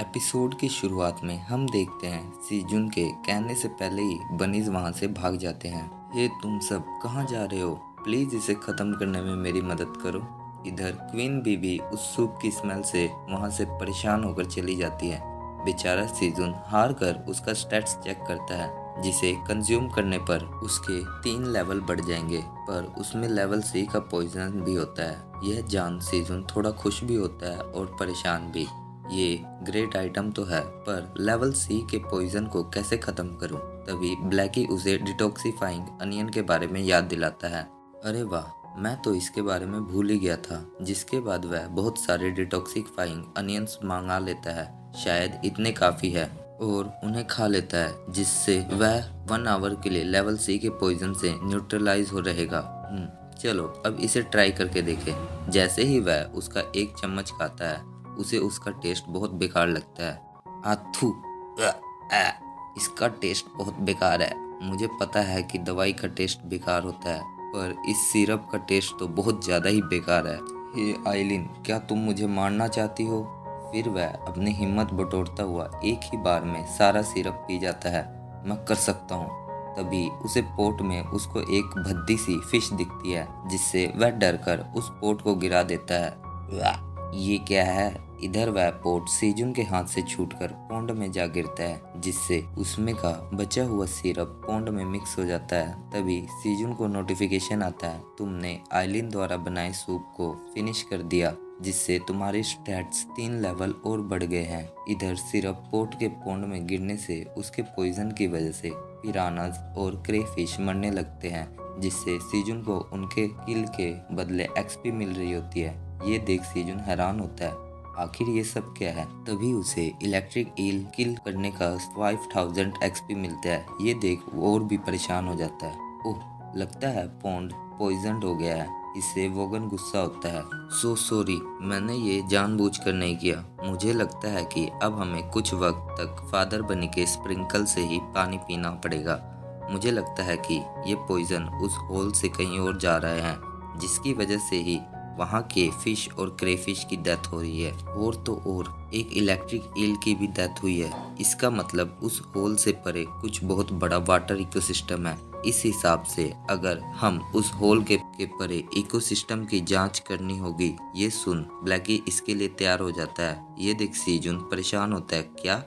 Episode की शुरुआत में हम देखते हैं सीजुन के कहने से पहले ही बनीज वहां से भाग जाते हैं। हे तुम सब कहाँ जा रहे हो? प्लीज इसे खत्म करने में मेरी मदद करो। इधर क्वीन बीबी उस सूप की स्मेल से वहां से परेशान होकर चली जाती है। बेचारा सीजुन हार कर उसका स्टेट्स चेक करता है, जिसे कंज्यूम करने पर उसके 3 लेवल बढ़ जाएंगे, पर उसमें लेवल C का पॉइजन भी होता है। यह जान सीजुन थोड़ा खुश भी होता है और परेशान भी। ये ग्रेट आइटम तो है, पर लेवल C के पॉइजन को कैसे खत्म करूं? तभी ब्लैकी उसे डिटॉक्सिफाइंग अनियन के बारे में याद दिलाता है। अरे वाह, मैं तो इसके बारे में भूल ही गया था। जिसके बाद वह बहुत सारे डिटॉक्सिफाइंग अनियंस मंगा लेता है, शायद इतने काफ़ी है, और उन्हें खा लेता है, जिससे वह 1 आवर के लिए लेवल C के पॉइजन से न्यूट्रलाइज हो रहेगा। चलो अब इसे ट्राई करके देखें। जैसे ही वह उसका एक चम्मच खाता है, उसे उसका टेस्ट बहुत बेकार लगता है। आथू, इसका टेस्ट बहुत बेकार है। मुझे पता है कि दवाई का टेस्ट बेकार होता है, पर इस सिरप का टेस्ट तो बहुत ज़्यादा ही बेकार है। हे आइलिन, क्या तुम मुझे मारना चाहती हो? फिर वह अपनी हिम्मत बटोरता हुआ एक ही बार में सारा सिरप पी जाता है। मैं कर सकता हूँ। तभी उसे पोट में उसको एक भद्दी सी फिश दिखती है, जिससे वह डर कर उस पोट को गिरा देता है। ये क्या है? इधर वह पोट सीजुन के हाथ से छूटकर पोंड में जा गिरता है, जिससे उसमें का बचा हुआ सिरप पोंड में मिक्स हो जाता है। तभी सीजुन को नोटिफिकेशन आता है, तुमने आइलिन द्वारा बनाए सूप को फिनिश कर दिया, जिससे तुम्हारे स्टैट्स 3 लेवल और बढ़ गए हैं। इधर सिरप पोट के पोंड में गिरने से उसके पॉइजन की वजह से पिरानाज और क्रेफिश मरने लगते हैं, जिससे सीजुन को उनके किल के बदले XP मिल रही होती है। ये देख सीजुन हैरान होता है, आखिर ये सब क्या है? तभी उसे इलेक्ट्रिक ईल किल करने का 5000 XP मिलता है। ये देख वो और भी परेशान हो जाता है। ओह, लगता है पॉन्ड पॉइजन हो गया है। इससे वोगन गुस्सा होता है। सो सॉरी, मैंने ये जानबूझकर नहीं किया। मुझे लगता है कि अब हमें कुछ वक्त तक फादर बनी के स्प्रिंकल से ही पानी पीना पड़ेगा। मुझे लगता है कि ये पॉइजन उस होल से कहीं और जा रहे हैं, जिसकी वजह से ही वहाँ के फिश और क्रेफिश की डेथ हो रही है। और तो और एक इलेक्ट्रिक ईल की भी डेथ हुई है। इसका मतलब उस होल से परे कुछ बहुत बड़ा वाटर इकोसिस्टम है। इस हिसाब से अगर हम उस होल के परे इकोसिस्टम की जांच करनी होगी। ये सुन ब्लैकी इसके लिए तैयार हो जाता है। ये देख सीजुन परेशान होता है, क्या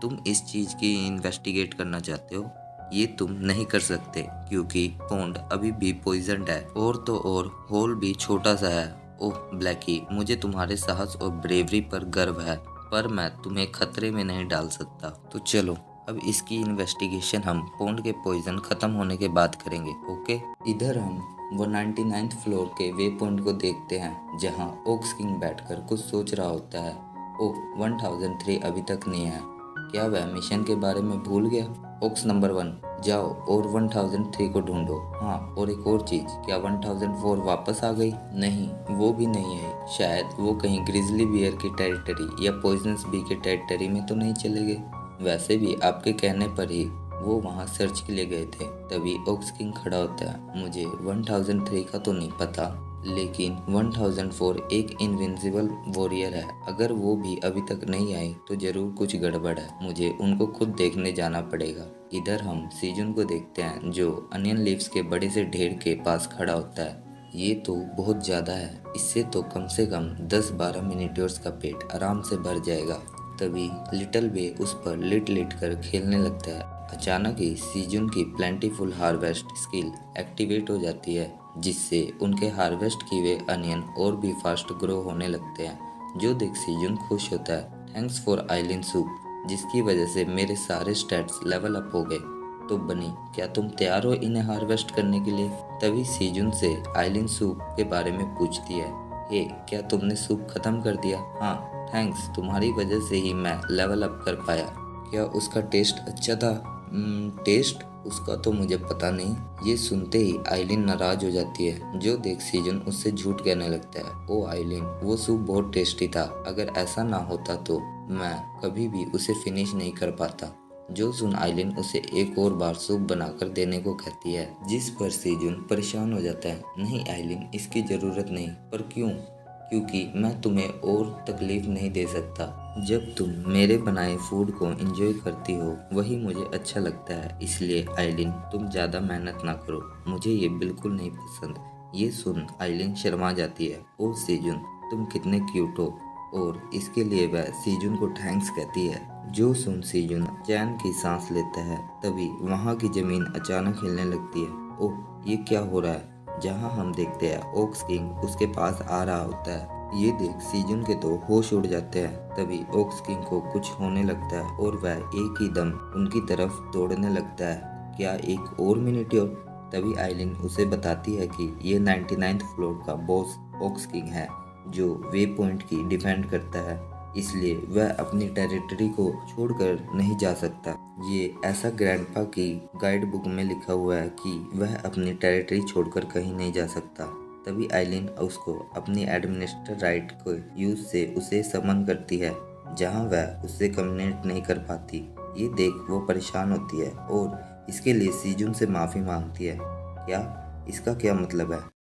तुम इस चीज की इन्वेस्टिगेट करना चाहते हो? ये तुम नहीं कर सकते, क्योंकि पोंड अभी भी पॉइजनड है, और तो और होल भी छोटा सा है। ओह ब्लैकी, मुझे तुम्हारे साहस और ब्रेवरी पर गर्व है, पर मैं तुम्हें खतरे में नहीं डाल सकता। तो चलो अब इसकी इन्वेस्टिगेशन हम पोंड के पॉइजन खत्म होने के बाद करेंगे, ओके? इधर हम 199th फ्लोर के वे पॉइंट को देखते हैं, जहां ओक्स किंग बैठकर कुछ सोच रहा होता है। ओह, 1003 अभी तक नहीं है। क्या वह मिशन के बारे में भूल गया? ओक्स नंबर 1, जाओ और 1003 को ढूंढो। हाँ, और एक और चीज, क्या 1004 वापस आ गई? नहीं, वो भी नहीं है। शायद वो कहीं ग्रिजली बियर की टेरिटरी या पॉइजनस बी के टेरिटरी में तो नहीं चले गए। वैसे भी आपके कहने पर ही वो वहाँ सर्च के लिए गए थे। तभी ओक्स किंग खड़ा होता है, मुझे 1003 का तो नहीं पता, लेकिन 1004 एक इनविंसिबल वॉरियर है। अगर वो भी अभी तक नहीं आए तो जरूर कुछ गड़बड़ है। मुझे उनको खुद देखने जाना पड़ेगा। इधर हम सीजुन को देखते हैं, जो अनियन लीव्स के बड़े से ढेर के पास खड़ा होता है। ये तो बहुत ज़्यादा है, इससे तो कम से कम 10-12 मिनटर्स का पेट आराम से भर जाएगा। तभी लिटिल बे उस पर लिट लिट कर खेलने लगता है। अचानक ही सीजुन की प्लेंटीफुल हार्वेस्ट स्किल एक्टिवेट हो जाती है, जिससे उनके हार्वेस्ट किए हुए अनियन और भी फास्ट ग्रो होने लगते हैं। जो देख सीजुन खुश होता है। थैंक्स फॉर आइलिन सूप, जिसकी वजह से मेरे सारे स्टैट्स लेवल अप हो गए। तो बनी, क्या तुम तैयार हो इन्हें हार्वेस्ट करने के लिए? तभी सीजुन से आइलिन सूप के बारे में पूछती है। हे, क्या तुमने सूप खत्म कर दिया? हाँ थैंक्स, तुम्हारी वजह से ही मैं लेवल अप कर पाया। क्या उसका टेस्ट अच्छा था? टेस्ट उसका तो मुझे पता नहीं। ये सुनते ही आइलिन नाराज हो जाती है। जो देख सीजन उससे झूठ कहने लगता है। ओ आइलिन, वो सूप बहुत टेस्टी था। अगर ऐसा ना होता तो मैं कभी भी उसे फिनिश नहीं कर पाता। जो सुन आइलिन उसे एक और बार सूप बनाकर देने को कहती है, जिस पर सीजुन परेशान हो जाता है। नहीं आइलिन, इसकी ज़रूरत नहीं। पर क्यों? क्योंकि मैं तुम्हें और तकलीफ नहीं दे सकता। जब तुम मेरे बनाए फूड को एंजॉय करती हो वही मुझे अच्छा लगता है, इसलिए आइलिन तुम ज़्यादा मेहनत ना करो, मुझे ये बिल्कुल नहीं पसंद। ये सुन आइलिन शर्मा जाती है। ओ सीजुन, तुम कितने क्यूट हो। और इसके लिए वह सीजुन को थैंक्स कहती है। जो सुन सीजुन चैन की सांस लेता है, तभी वहाँ की ज़मीन अचानक हिलने लगती है। ओह, ये क्या हो रहा है। जहाँ हम देखते हैं ओक्स किंग उसके पास आ रहा होता है। ये देख सीजुन के तो होश उड़ जाते हैं। तभी ओक्स किंग को कुछ होने लगता है और वह एक ही दम उनकी तरफ दौड़ने लगता है। क्या एक और मिनट और। तभी आइलिन उसे बताती है कि ये 99th फ्लोर का बॉस ओक्स किंग है, जो वे पॉइंट की डिफेंड करता है, इसलिए वह अपनी टेरिटरी को छोड़कर नहीं जा सकता। ये ऐसा ग्रैंडपा की गाइड बुक में लिखा हुआ है कि वह अपनी टेरिटरी छोड़कर कहीं नहीं जा सकता। तभी आइलिन उसको अपनी एडमिनिस्टर राइट को यूज से उसे समन करती है, जहां वह उससे कम्युनिकेट नहीं कर पाती। ये देख वो परेशान होती है और इसके लिए सीजुन से माफ़ी मांगती है। क्या इसका क्या मतलब है।